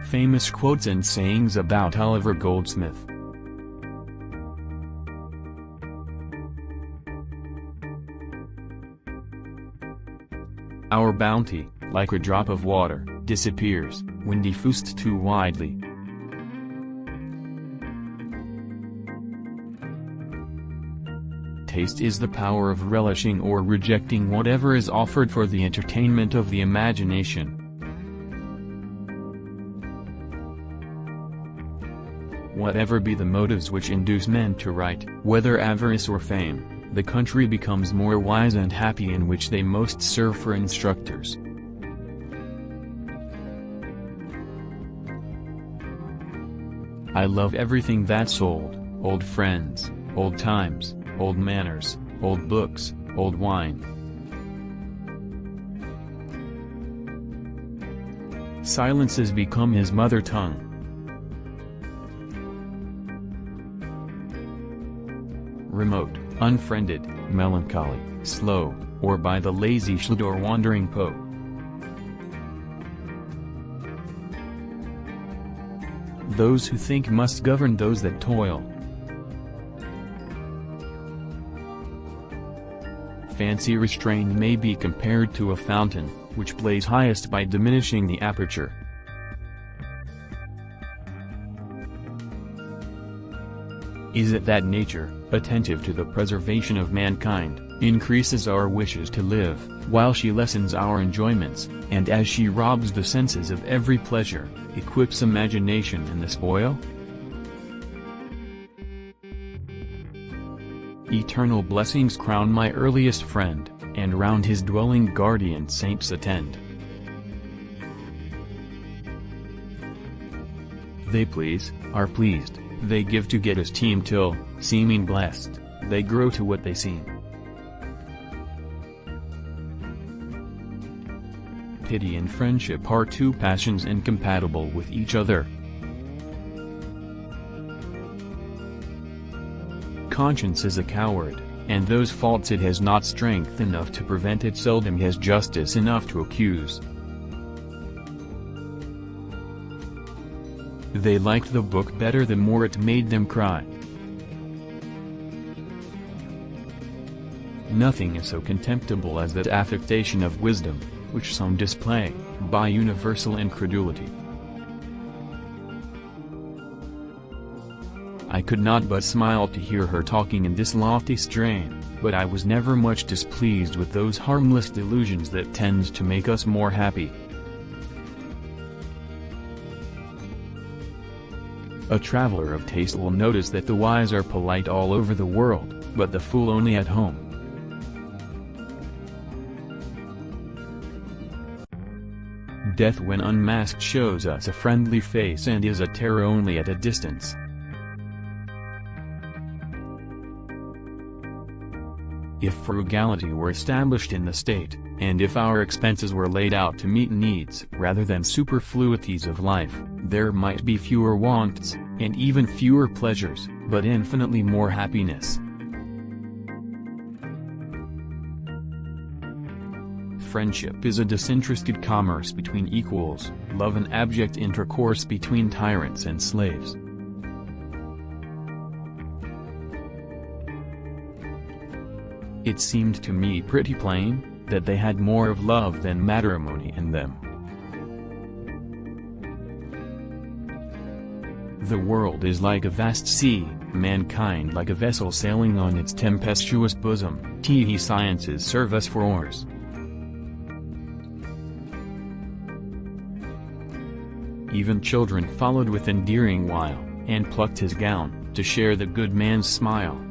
Famous quotes and sayings about Oliver Goldsmith. Our bounty, like a drop of water, disappears when diffused too widely. Taste is the power of relishing or rejecting whatever is offered for the entertainment of the imagination. Whatever be the motives which induce men to write, whether avarice or fame, the country becomes more wise and happy in which they most serve for instructors. I love everything that's old friends, old times, old manners, old books, old wine. Silence has become his mother tongue. Remote, unfriended, melancholy, slow, or by the lazy schlud or wandering Poe. Those who think must govern those that toil. Fancy restrained may be compared to a fountain, which plays highest by diminishing the aperture. Is it that nature, attentive to the preservation of mankind, increases our wishes to live, while she lessens our enjoyments, and as she robs the senses of every pleasure, equips imagination in the spoil? Eternal blessings crown my earliest friend, and round his dwelling guardian saints attend. They please, are pleased, they give to get esteem till, seeming blessed, they grow to what they seem. Pity and friendship are two passions incompatible with each other. Conscience is a coward, and those faults it has not strength enough to prevent it seldom has justice enough to accuse. They liked the book better the more it made them cry. Nothing is so contemptible as that affectation of wisdom, which some display, by universal incredulity. I could not but smile to hear her talking in this lofty strain, but I was never much displeased with those harmless delusions that tend to make us more happy. A traveler of taste will notice that the wise are polite all over the world, but the fool only at home. Death when unmasked shows us a friendly face and is a terror only at a distance. If frugality were established in the state, and if our expenses were laid out to meet needs rather than superfluities of life, there might be fewer wants, and even fewer pleasures, but infinitely more happiness. Friendship is a disinterested commerce between equals, love an abject intercourse between tyrants and slaves. It seemed to me pretty plain, that they had more of love than matrimony in them. The world is like a vast sea, mankind like a vessel sailing on its tempestuous bosom, sciences serve us for oars. Even children followed with endearing wile, and plucked his gown, to share the good man's smile.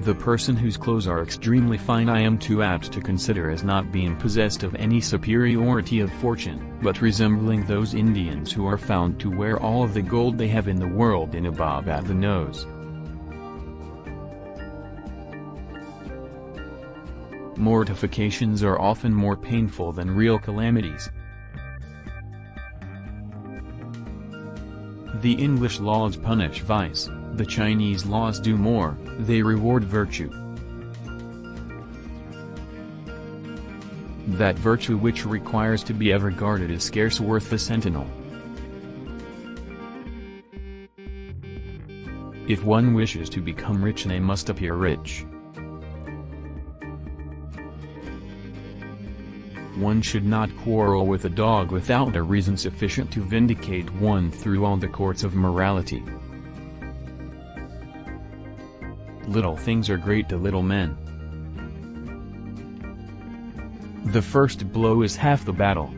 The person whose clothes are extremely fine I am too apt to consider as not being possessed of any superiority of fortune, but resembling those Indians who are found to wear all of the gold they have in the world in a bob at the nose. Mortifications are often more painful than real calamities. The English laws punish vice, the Chinese laws do more, they reward virtue. That virtue which requires to be ever guarded is scarce worth a sentinel. If one wishes to become rich, they must appear rich. One should not quarrel with a dog without a reason sufficient to vindicate one through all the courts of morality. Little things are great to little men. The first blow is half the battle.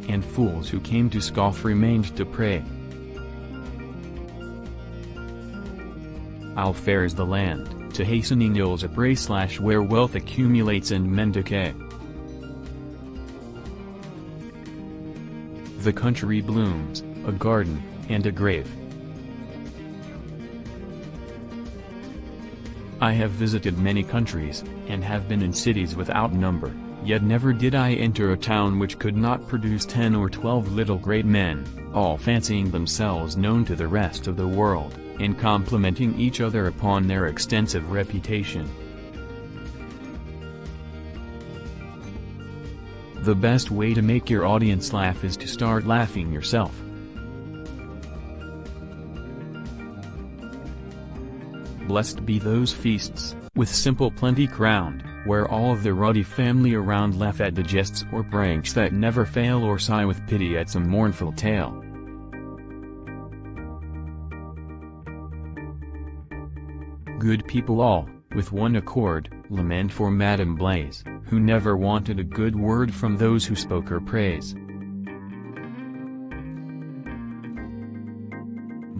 And fools who came to scoff remained to pray. How fair is the land, to hastening ills appray / where wealth accumulates and men decay. The country blooms, a garden, and a grave. I have visited many countries, and have been in cities without number, yet never did I enter a town which could not produce 10 or 12 little great men, all fancying themselves known to the rest of the world, and complimenting each other upon their extensive reputation. The best way to make your audience laugh is to start laughing yourself. Blessed be those feasts, with simple plenty crowned, where all of the ruddy family around laugh at the jests or pranks that never fail, or sigh with pity at some mournful tale. Good people all, with one accord, lament for Madame Blaise, who never wanted a good word from those who spoke her praise.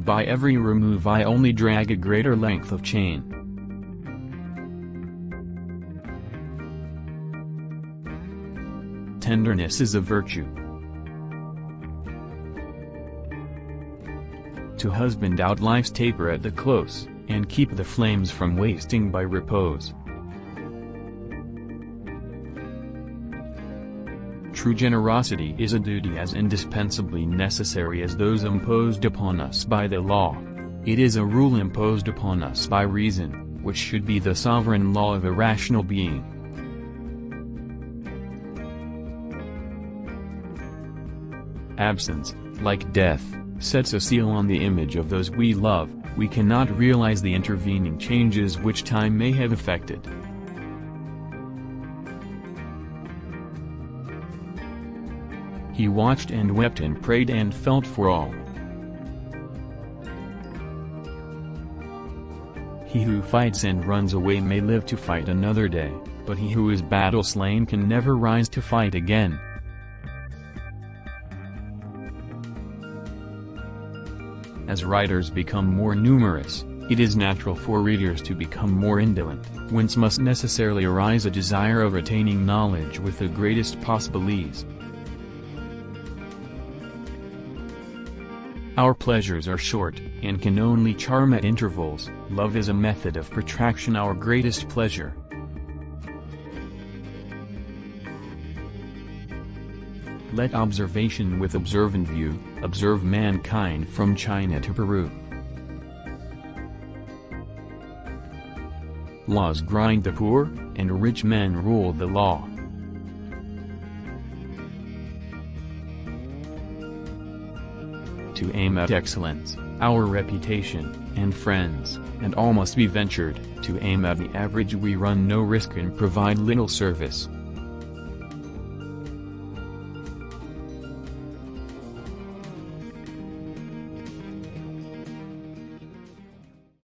By every remove I only drag a greater length of chain. Tenderness is a virtue. To husband out life's taper at the close, and keep the flames from wasting by repose. True generosity is a duty as indispensably necessary as those imposed upon us by the law. It is a rule imposed upon us by reason, which should be the sovereign law of a rational being. Absence, like death, sets a seal on the image of those we love. We cannot realize the intervening changes which time may have effected. He watched and wept and prayed and felt for all. He who fights and runs away may live to fight another day, but he who is battle slain can never rise to fight again. As writers become more numerous, it is natural for readers to become more indolent, whence must necessarily arise a desire of attaining knowledge with the greatest possible ease. Our pleasures are short, and can only charm at intervals. Love is a method of protraction, our greatest pleasure. Let observation with observant view, observe mankind from China to Peru. Laws grind the poor, and rich men rule the law. To aim at excellence, our reputation, and friends, and all must be ventured. To aim at the average we run no risk and provide little service.